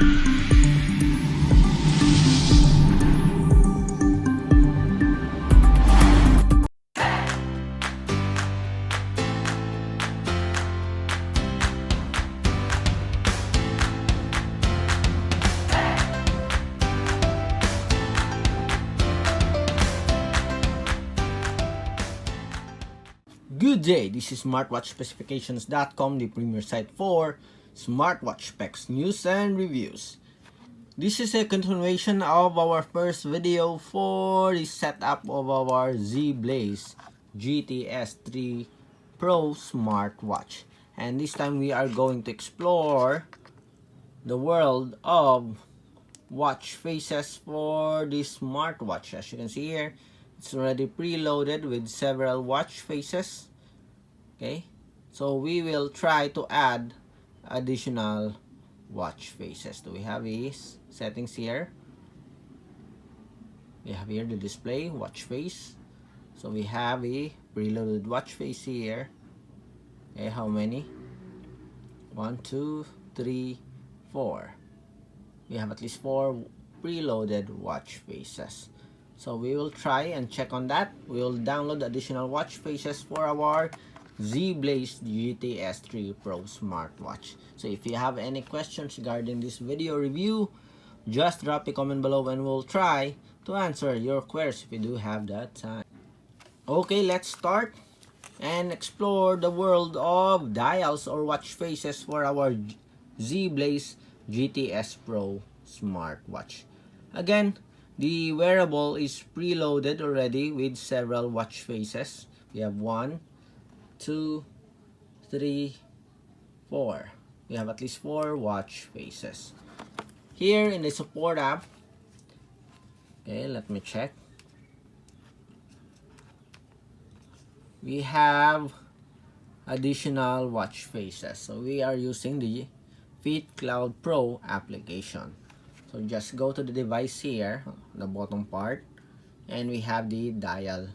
Good day, this is smartwatchspecifications.com, the premier site for smartwatch specs, news, and reviews. This is a continuation of our first video for the setup of our Zeblaze GTS 3 Pro smartwatch. And this time we are going to explore the world of watch faces for this smartwatch. As you can see here, it's already preloaded with several watch faces. Okay, so we will try to add additional watch faces. Do we have these settings here? We have here the display watch face. So we have a preloaded watch face here. Okay, how many? 1, 2, 3, 4. We have at least 4 preloaded watch faces. So we will try and check on that. We will download additional watch faces for our Zeblaze GTS 3 Pro smartwatch. So if you have any questions regarding this video review, just drop a comment below and we'll try to answer your queries if you do have that time. Okay, let's start and explore the world of dials or watch faces for our Zeblaze GTS Pro smartwatch. Again, the wearable is preloaded already with several watch faces. We have 1, 2, 3, 4. We have at least 4 watch faces. Here in the support app, okay, let me check. We have additional watch faces. So we are using the Fit Cloud Pro application. So just go to the device here, the bottom part, and we have the dial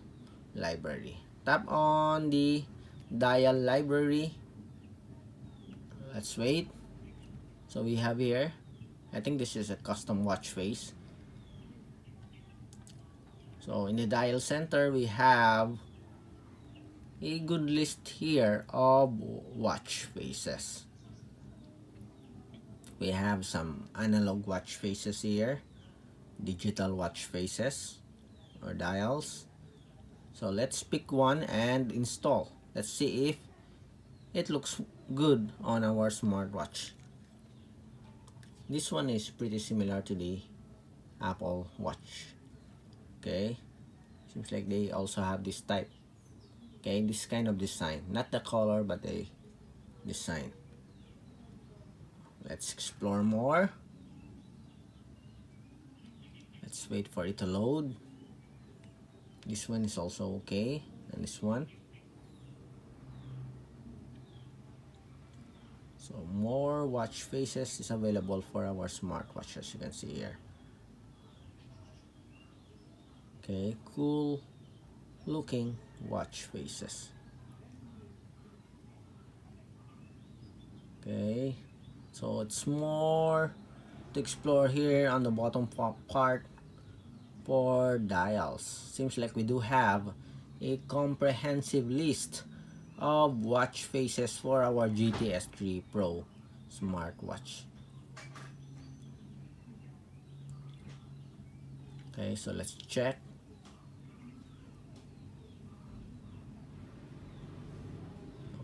library. Tap on the dial library. Let's wait. So we have here, I think this is a custom watch face. So in the dial center, we have a good list here of watch faces. We have some analog watch faces here, digital watch faces or dials. So let's pick one and install. Let's see if it looks good on our smartwatch. This one is pretty similar to the Apple Watch. Okay, seems like they also have this type. Okay, this kind of design, not the color but the design. Let's explore more. Let's wait for it to load. This one is also okay, and this one. So more watch faces is available for our smartwatch, as you can see here. Okay, cool looking watch faces. Okay, so it's more to explore here on the bottom part for dials. Seems like we do have a comprehensive list of watch faces for our GTS 3 Pro smartwatch. Okay, so let's check.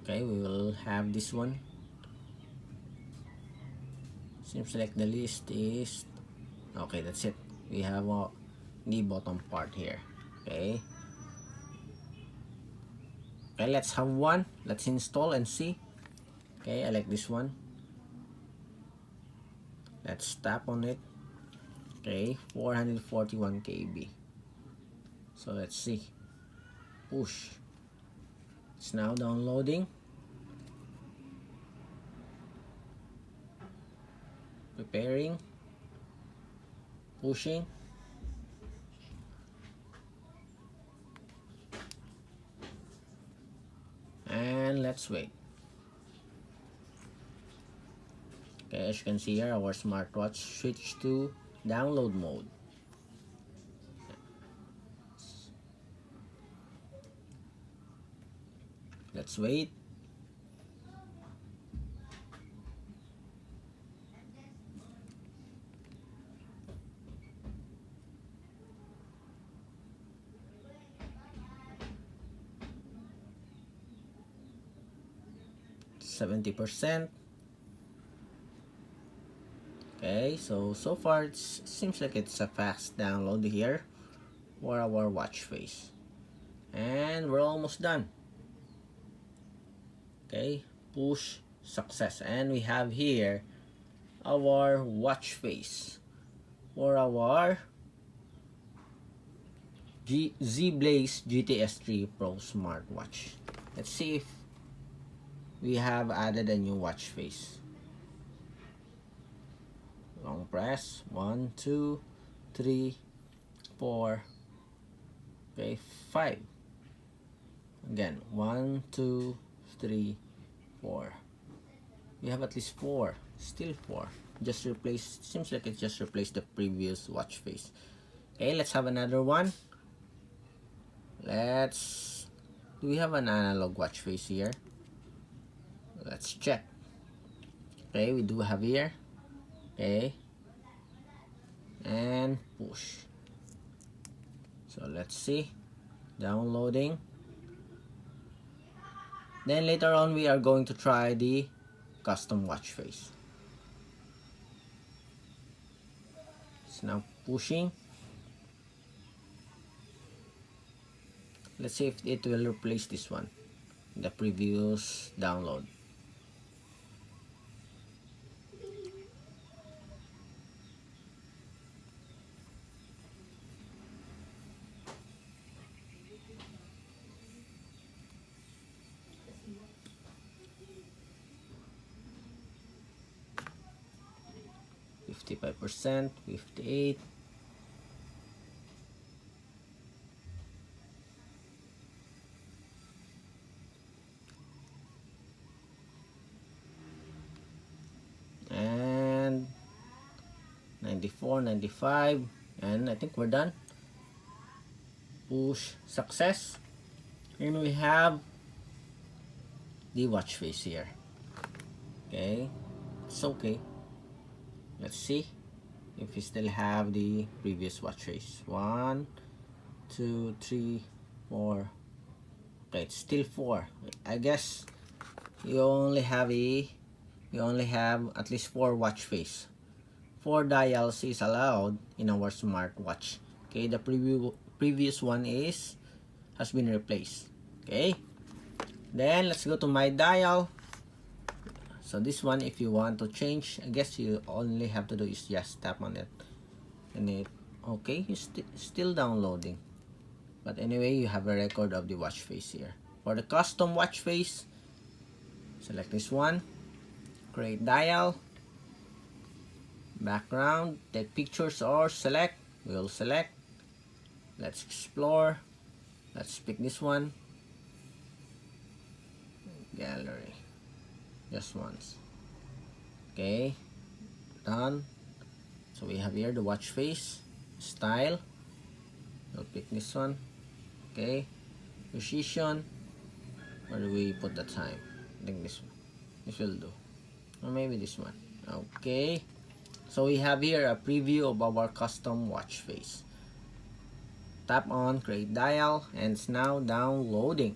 Okay, we will have this one. Seems like the list is okay. That's it. We have the bottom part here. Okay, let's have one. Let's install and see. Okay, I like this one. Let's tap on it. Okay, 441 KB. So let's see. Push. It's now downloading. Preparing. Pushing. And let's wait. Okay, as you can see here, our smartwatch switched to download mode. Let's wait. %70. Okay, so far it seems like it's a fast download here for our watch face. And we're almost done. Okay, push success. And we have here our watch face for our Zeblaze GTS 3 Pro smartwatch. Let's see if we have added a new watch face. Long press. 1, 2, 3, 4. Okay, 5. Again, 1, 2, 3, 4. We have at least 4. Still 4. Just replace. Seems like it just replaced the previous watch face. Okay, let's have another one. Do we have an analog watch face here? Let's check. Okay, we do have here. Okay, and push. So let's see. Downloading. Then later on we are going to try the custom watch face. It's now pushing. Let's see if it will replace this one, the previous download. %55, 58. And 94, 95. And I think we're done. Push success. And we have the watch face here. Okay, it's okay. Let's see if we still have the previous watch face. 1, 2, 3, 4. Okay, it's still 4. I guess you only have at least 4 watch face. 4 dials is allowed in our smartwatch. Okay, the previous one has been replaced. Okay, then let's go to my dial. So this one, if you want to change, I guess you only have to do is just tap on it, and okay, it's still downloading. But anyway, you have a record of the watch face here. For the custom watch face, select this one, create dial, background, take pictures or select. We'll select. Let's explore. Let's pick this one. Gallery. Just once. Okay. Done. So we have here the watch face. Style. We'll pick this one. Okay. Precision. Where do we put the time? I think this one. This will do. Or maybe this one. Okay. So we have here a preview of our custom watch face. Tap on create dial and it's now downloading.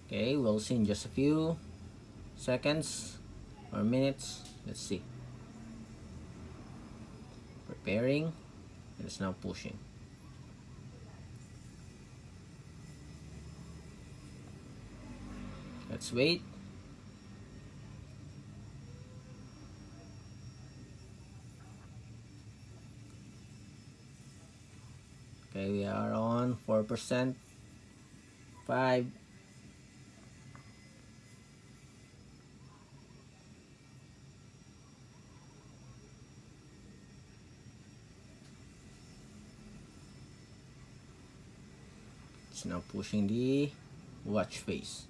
Okay, we'll see in just a few seconds or minutes. Let's see. Preparing, and it's now pushing. Let's wait. Okay, we are on 4%. 5. It's now pushing the watch face.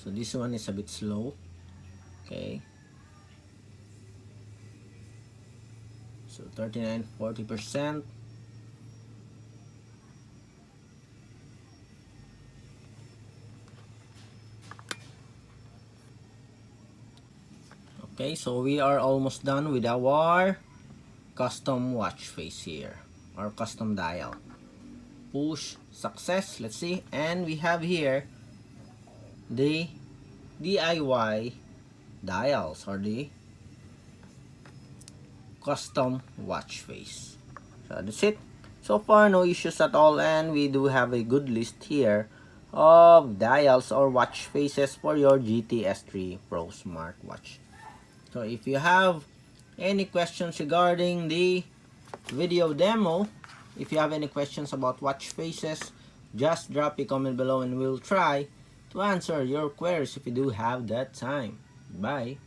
So this one is a bit slow. Okay. So 39, 40%. Okay, so we are almost done with our custom watch face here, or custom dial. Push, success, let's see. And we have here the DIY dials, or the custom watch face. So that's it. So far, no issues at all, and we do have a good list here of dials or watch faces for your GTS 3 Pro smartwatch. So if you have any questions regarding the video demo, if you have any questions about watch faces, just drop a comment below and we'll try to answer your queries if you do have that time. Bye.